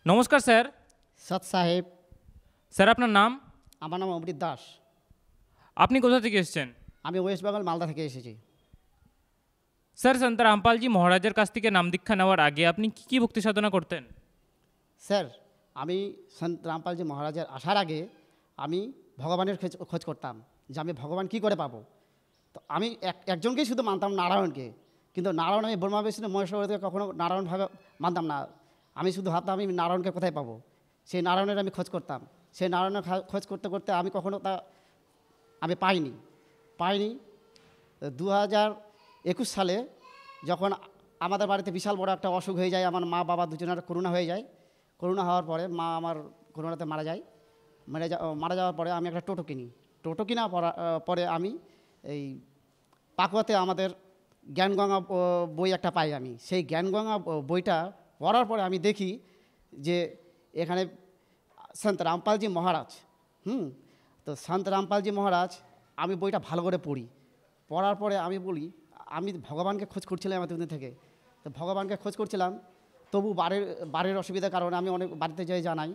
নমস্কার স্যার। সৎ সাহেব। স্যার আপনার নাম? আমার নাম অমৃত দাস। আপনি কোথা থেকে এসেছেন? আমি ওয়েস্ট বেঙ্গল মালদা থেকে এসেছি। স্যার সন্ত রামপালজি মহারাজের কাছ থেকে নাম দীক্ষা নেওয়ার আগে আপনি কী কী ভক্তি সাধনা করতেন? স্যার, আমি সন্ত রামপালজি মহারাজের আসার আগে আমি ভগবানের খোঁজ করতাম যে আমি ভগবান কী করে পাবো। তো আমি একজনকেই শুধু মানতাম, নারায়ণকে। কিন্তু নারায়ণ, আমি ব্রহ্মা বিষ্ণু মহেশ্বরকে কখনো নারায়ণভাবে মানতাম না। আমি শুধু ভাবতাম আমি নারায়ণকে কোথায় পাবো। সেই নারায়ণের আমি খোঁজ করতাম। সেই নারায়ণের খোঁজ করতে করতে আমি কখনো আমি পাইনি। 2021 সালে যখন আমাদের বাড়িতে বিশাল বড় একটা অসুখ হয়ে যায়, আমার মা বাবা দুজনের করোনা হয়ে যায়। করোনা হওয়ার পরে মা আমার করোনাতে মারা যায়। মারা যাওয়ার পরে আমি একটা টোটো কিনা পরে আমি এই পাকুয়াতে আমাদের জ্ঞানগঙ্গা বই একটা পাই। আমি সেই জ্ঞানগঙ্গা বইটা পড়ার পরে আমি দেখি যে এখানে সন্ত রামপালজি মহারাজ, তো সন্ত রামপালজি মহারাজ, আমি বইটা ভালো করে পড়ার পরে আমি বলি আমি ভগবানকে খোঁজ করছিলাম এতদিন থেকে। তো ভগবানকে খোঁজ করছিলাম, তবু বাড়ির অসুবিধার কারণে আমি অনেক বাড়িতে যাই জানাই,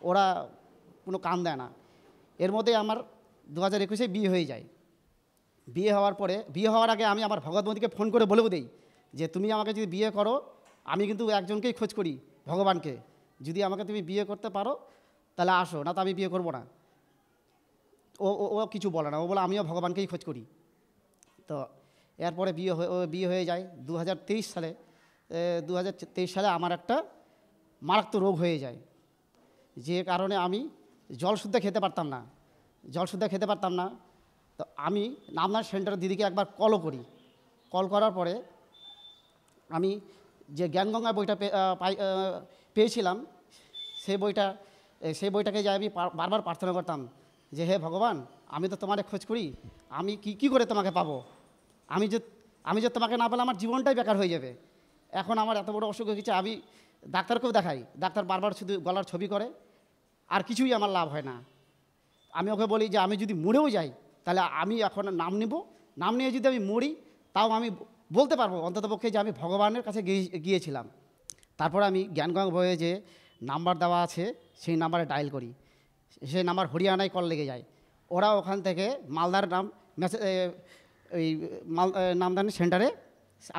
ওরা কোনো কান দেয় না। এর মধ্যে আমার 2021 বিয়ে হয়ে যায়। বিয়ে হওয়ার আগে আমি আমার ভগবতীকে ফোন করে বলেও দিই যে তুমি আমাকে যদি বিয়ে করো, আমি কিন্তু একজনকেই খোঁজ করি, ভগবানকে। যদি আমাকে তুমি বিয়ে করতে পারো তাহলে আসো, না তো আমি বিয়ে করবো না। ও কিছু বলে না, ও বলে আমিও ভগবানকেই খোঁজ করি। তো এরপরে বিয়ে হয়ে যায় 2023 সালে। 2023 সালে আমার একটা মারাত্মক রোগ হয়ে যায়, যে কারণে আমি জল শুদ্ধ খেতে পারতাম না। তো আমি নামদান সেন্টার দিদিকে একবার কল করার পরে আমি যে জ্ঞানগঙ্গা বইটা পেয়েছিলাম, সেই বইটাকে যাই আমি বারবার প্রার্থনা করতাম যে হে ভগবান, আমি তো তোমারে খোঁজ করি, আমি কি করে তোমাকে পাবো? আমি যে তোমাকে না পেলে আমার জীবনটাই বেকার হয়ে যাবে। এখন আমার এত বড় অসুখ হয়েছে, আমি ডাক্তারকেও দেখাই, ডাক্তার বারবার শুধু গলার ছবি করে, আর কিছুই আমার লাভ হয় না। আমি ওকে বলি যে আমি যদি মরেও যাই তাহলে আমি এখন নাম নিয়ে যদি আমি মরি, তাও আমি বলতে পারবো অন্ততপক্ষে যে আমি ভগবানের কাছে গিয়েছিলাম। তারপর আমি জ্ঞানগঙ্গা বইয়ে যে নাম্বার দেওয়া আছে সেই নাম্বারে ডায়াল করি, সেই নাম্বার হরিয়ানায় কল লেগে যায়। ওরা ওখান থেকে মালদার নামদান সেন্টারে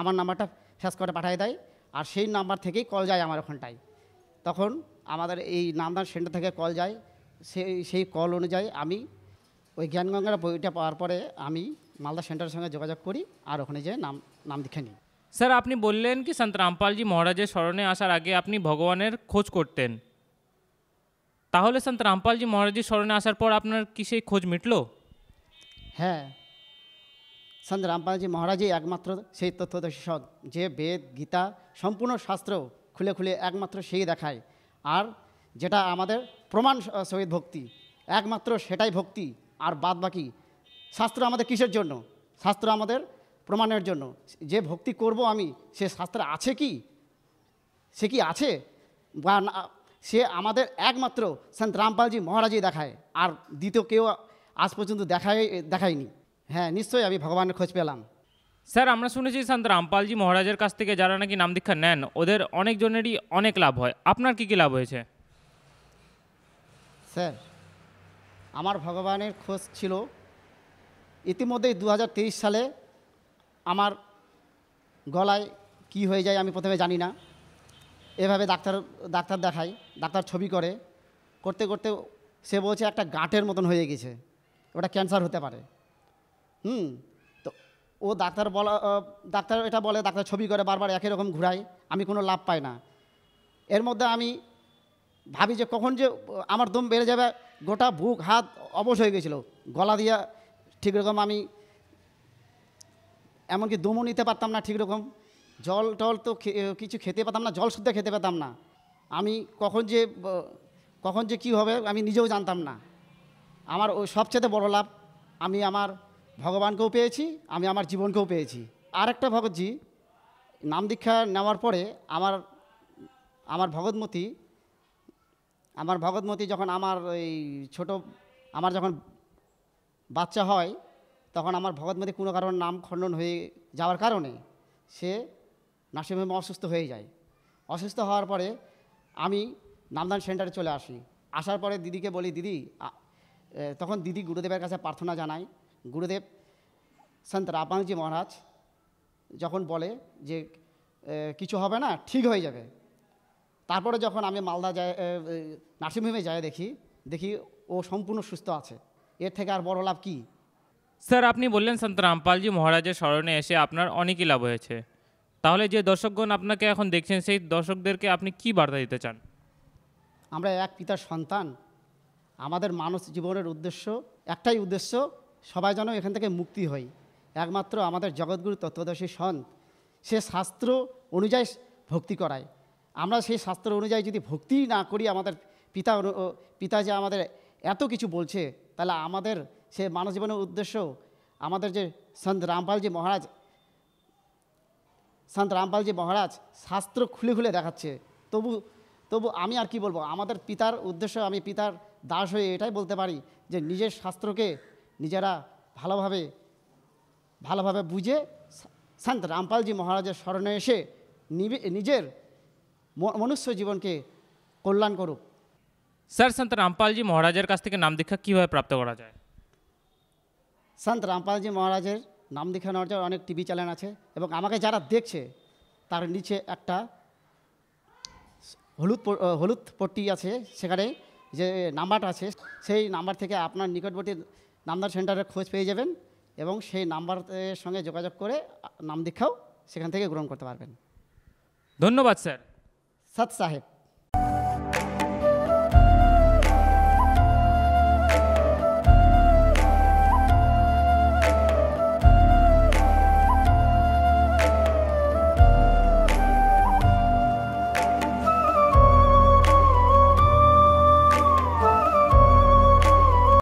আমার নাম্বারটা ফ্যাক্স করে পাঠিয়ে দেয়, আর সেই নাম্বার থেকেই কল যায় আমার ওখানটায়। তখন আমাদের এই নামদান সেন্টার থেকে কল যায়, সেই কল অনুযায়ী আমি ওই জ্ঞানগঙ্গার বইটা পাওয়ার পরে আমি মালদা সেন্টারের সঙ্গে যোগাযোগ করি, আর ওখানে যেয়ে নাম দীক্ষা নিই। স্যার আপনি বললেন কি সন্ত রামপালজি মহারাজের স্মরণে আসার আগে আপনি ভগবানের খোঁজ করতেন, তাহলে সন্ত রামপালজি মহারাজের স্মরণে আসার পর আপনার কি সেই খোঁজ মিটলো? হ্যাঁ, সন্ত রামপালজি মহারাজই একমাত্র সেই তত্ত্বদর্শক, যে বেদ গীতা সম্পূর্ণ শাস্ত্র খুলে একমাত্র সেই দেখায়। আর যেটা আমাদের প্রমাণ সহিত ভক্তি, একমাত্র সেটাই ভক্তি। আর বাদ বাকি শাস্ত্র আমাদের কিসের জন্য? শাস্ত্র আমাদের প্রমাণের জন্য। যে ভক্তি করব আমি, সে শাস্ত্রে আছে কি, সে কি আছে বা না, সে আমাদের একমাত্র সন্ত রামপালজি মহারাজই দেখায়, আর দ্বিতীয় কেউ আজ পর্যন্ত দেখায়নি। হ্যাঁ, নিশ্চয়ই আমি ভগবানের খোঁজ পেলাম। স্যার আমরা শুনেছি সন্ত রামপালজি মহারাজের কাছ থেকে যারা নাকি নাম দীক্ষা নেন ওদের অনেকজনেরই অনেক লাভ হয়, আপনার কি লাভ হয়েছে? স্যার, আমার ভগবানের খোঁজ ছিল ইতিমধ্যেই 2023 সালে আমার গলায় কি হয়ে যায় আমি প্রথমে জানি না। এভাবে ডাক্তার দেখাই, ডাক্তার ছবি করতে সে বলছে একটা গাঁটের মতন হয়ে গেছে, ওটা ক্যান্সার হতে পারে। তো ও ডাক্তার এটা বলে, ডাক্তার ছবি করে বারবার একই রকম ঘুরায়, আমি কোনো লাভ পাই না। এর মধ্যে আমি ভাবি যে কখন যে আমার দম বেড়ে যাবে, গোটা বুক হাত অবশ হয়ে গেছিলো, গলা দিয়া ঠিক রকম আমি এমনকি দমও নিতে পারতাম না ঠিক রকম, জল টল তো কিছু খেতে পেতাম না, জল শুদ্ধ খেতে পেতাম না। আমি কখন যে কী হবে আমি নিজেও জানতাম না। আমার ওই সবচেয়ে বড় লাভ, আমি আমার ভগবানকেও পেয়েছি, আমি আমার জীবনকেও পেয়েছি। আর একটা ভগতজি, নাম দীক্ষা নেওয়ার পরে আমার ভগতমতি যখন আমার আমার যখন বাচ্চা হয়, তখন আমার ভগতমতি কোনো কারণে নাম খণ্ডন হয়ে যাওয়ার কারণে সে নার্সিংহোমে অসুস্থ হয়ে যায়। অসুস্থ হওয়ার পরে আমি নামদান সেন্টারে চলে আসি। আসার পরে দিদিকে বলি, দিদি তখন দিদি গুরুদেবের কাছে প্রার্থনা জানায়। গুরুদেব সন্ত রামপালজি মহারাজ যখন বলে যে কিছু হবে না, ঠিক হয়ে যাবে। তারপরে যখন আমি মালদা যাই, নার্সিংহোমে যাই, দেখি ও সম্পূর্ণ সুস্থ আছে। এর থেকে আর বড় লাভ কি? স্যার, আপনি বললেন সন্ত রামপালজি মহারাজের স্মরণে এসে আপনার অনেকই লাভ হয়েছে। তাহলে যে দর্শকগণ আপনাকে এখন দেখছেন, সেই দর্শকদেরকে আপনি কি বার্তা দিতে চান? আমরা এক পিতার সন্তান। আমাদের মানব জীবনের উদ্দেশ্য একটাই উদ্দেশ্য, সবাই যেন এখান থেকে মুক্তি হই। একমাত্র আমাদের জগৎগুরু তত্ত্বদর্শী সন্ত সে শাস্ত্র অনুযায়ী ভক্তি করায়। আমরা সেই শাস্ত্র অনুযায়ী যদি ভক্তি না করি, আমাদের পিতা যে আমাদের এত কিছু বলছে, তাহলে আমাদের সে মানব জীবনের উদ্দেশ্য, আমাদের যে সন্ত রামপালজি মহারাজ শাস্ত্র খুলে খুলে দেখাচ্ছে। তবু আমি আর কি বলবো, আমাদের পিতার উদ্দেশ্য, আমি পিতার দাস হয়ে এটাই বলতে পারি যে নিজের শাস্ত্রকে নিজেরা ভালোভাবে বুঝে সন্ত রামপালজি মহারাজের স্মরণে এসে নিজের মনুষ্য জীবনকে কল্যাণ করুক। স্যার, সন্ত রামপালজি মহারাজের কাছ থেকে নাম দীক্ষা কীভাবে প্রাপ্ত করা যায়? সন্ত রামপালজি মহারাজের নাম দীক্ষা নেওয়ার জন্য অনেক টিভি চ্যানেল আছে, এবং আমাকে যারা দেখছে তার নিচে একটা হলুদ পট্টি আছে, সেখানে যে নাম্বারটা আছে, সেই নাম্বার থেকে আপনার নিকটবর্তী নামদান সেন্টারের খোঁজ পেয়ে যাবেন, এবং সেই নাম্বারের সঙ্গে যোগাযোগ করে নাম দীক্ষাও সেখান থেকে গ্রহণ করতে পারবেন। ধন্যবাদ স্যার। সৎ সাহেব।